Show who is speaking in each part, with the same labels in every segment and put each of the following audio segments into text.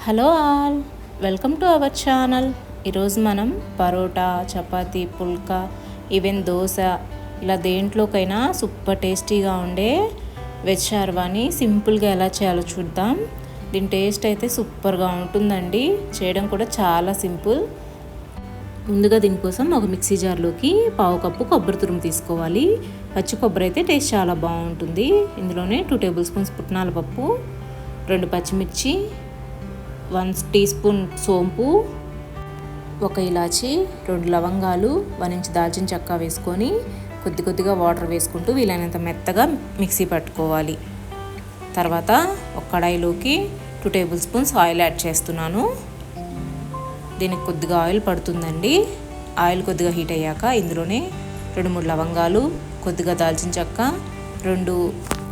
Speaker 1: Hello all, welcome to our channel. ఈరోజు మనం పరోటా, చపాతీ, పుల్కా, even dosa ఇలా దేంట్లోకైనా సూపర్ టేస్టీగా ఉండే వెజ్ షార్వాని సింపుల్గా ఎలా చేయాలో చూద్దాం. దీని టేస్ట్ అయితే సూపర్గా ఉంటుందండి. చేయడం కూడా చాలా సింపుల్. ముందుగా దీనికోసం ఒక మిక్సీ జార్లోకి పావు కప్పు కొబ్బరి తురుము తీసుకోవాలి. పచ్చి కొబ్బరి అయితే టేస్ట్ చాలా బాగుంటుంది. ఇందులోనే 2 టేబుల్ స్పూన్స్ పుట్నాల పప్పు, 2 పచ్చిమిర్చి, 1 టీ స్పూన్ సోంపు, 1 ఇలాచి, 2 లవంగాలు, 1 ఇంచ్ దాల్చిన చెక్క వేసుకొని కొద్దిగా వాటర్ వేసుకుంటూ వీలైనంత మెత్తగా మిక్సీ పట్టుకోవాలి. తర్వాత ఒక కడాయిలోకి 2 టేబుల్ స్పూన్స్ ఆయిల్ యాడ్ చేస్తున్నాను. దీనికి కొద్దిగా ఆయిల్ పడుతుందండి. ఆయిల్ కొద్దిగా హీట్ అయ్యాక ఇందులోనే 2-3 లవంగాలు, కొద్దిగా దాల్చిన చెక్క, 2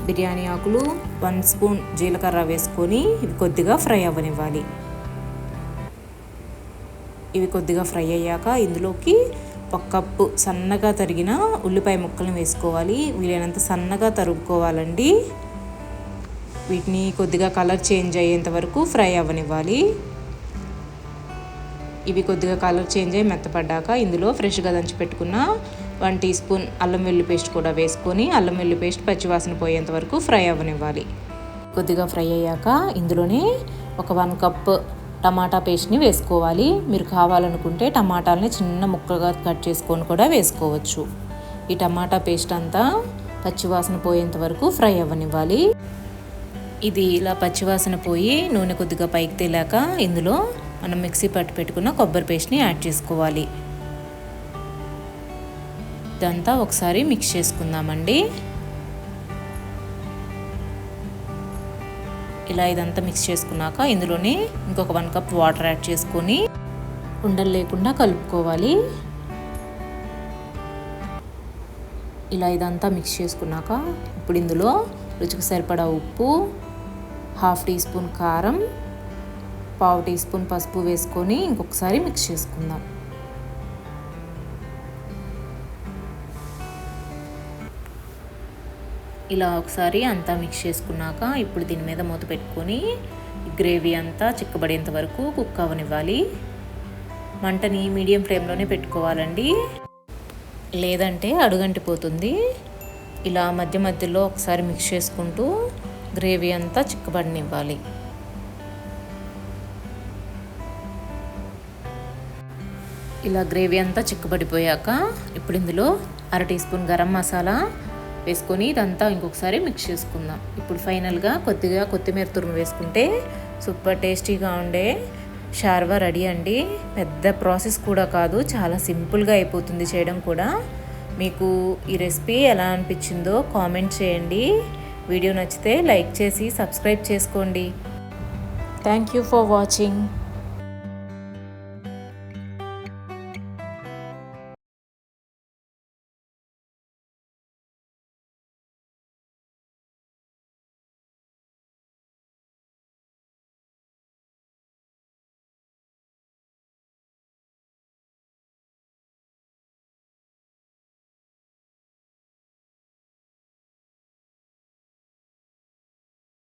Speaker 1: బిర్యానీ ఆకులు, 1 స్పూన్ జీలకర్ర వేసుకొని ఇవి కొద్దిగా ఫ్రై అవ్వనివ్వాలి. ఇవి కొద్దిగా ఫ్రై అయ్యాక ఇందులోకి 1 కప్పు సన్నగా తరిగిన ఉల్లిపాయ ముక్కలను వేసుకోవాలి. వీలైనంత సన్నగా తరుక్కోవాలండి. వీటిని కొద్దిగా కలర్ చేంజ్ అయ్యేంత వరకు ఫ్రై అవ్వనివ్వాలి. ఇవి కొద్దిగా కలర్ చేంజ్ అయ్యి మెత్తపడ్డాక ఇందులో ఫ్రెష్గా దంచి పెట్టుకున్న 1 టీ స్పూన్ అల్లం వెల్లుల్లి పేస్ట్ కూడా వేసుకొని అల్లం వెల్లుల్లి పేస్ట్ పచ్చివాసన పోయేంత వరకు ఫ్రై అవ్వనివ్వాలి. కొద్దిగా ఫ్రై అయ్యాక ఇందులోనే ఒక 1 కప్ టమాటా పేస్ట్ని వేసుకోవాలి. మీరు కావాలనుకుంటే టమాటాలని చిన్న ముక్కలుగా కట్ చేసుకొని కూడా వేసుకోవచ్చు. ఈ టమాటా పేస్ట్ అంతా పచ్చివాసన పోయేంత వరకు ఫ్రై అవ్వనివ్వాలి. ఇది ఇలా పచ్చివాసన పోయి నూనె కొద్దిగా పైకి తేలాక ఇందులో మనం మిక్సీ పట్టి పెట్టుకున్న కొబ్బరి పేస్ట్ని యాడ్ చేసుకోవాలి. ఇదంతా ఒకసారి మిక్స్ చేసుకుందామండి. ఇలా ఇదంతా మిక్స్ చేసుకున్నాక ఇందులోనే ఇంకొక 1 కప్ వాటర్ యాడ్ చేసుకొని ఉండలు లేకుండా కలుపుకోవాలి. ఇలా ఇదంతా మిక్స్ చేసుకున్నాక ఇప్పుడు ఇందులో రుచికి సరిపడా ఉప్పు, 1/2 టీ స్పూన్ కారం, 1/2 టీ స్పూన్ పసుపు వేసుకొని ఇంకొకసారి మిక్స్ చేసుకుందాం. ఇలా ఒకసారి అంతా మిక్స్ చేసుకున్నాక ఇప్పుడు దీని మీద మూత పెట్టుకొని గ్రేవీ అంతా చిక్కబడేంత వరకు కుక్ అవ్వనివ్వాలి. మంటని మీడియం ఫ్లేమ్లోనే పెట్టుకోవాలండి, లేదంటే అడుగంటిపోతుంది. ఇలా మధ్య మధ్యలో ఒకసారి మిక్స్ చేసుకుంటూ గ్రేవీ అంతా చిక్కబడనివ్వాలి. ఇలా గ్రేవీ అంతా చిక్కబడిపోయాక ఇప్పుడు ఇందులో 1/2 టీ స్పూన్ గరం మసాలా వేసుకొని ఇదంతా ఇంకొకసారి మిక్స్ చేసుకుందాం. ఇప్పుడు ఫైనల్గా కొద్దిగా కొత్తిమీర తురుము వేసుకుంటే సూపర్ టేస్టీగా ఉండే షార్వా రెడీ అండి. పెద్ద ప్రాసెస్ కూడా కాదు, చాలా సింపుల్గా అయిపోతుంది చేయడం కూడా. మీకు ఈ రెసిపీ ఎలా అనిపించిందో కామెంట్ చేయండి. వీడియో నచ్చితే లైక్ చేసి సబ్స్క్రైబ్ చేసుకోండి. Thank you for watching.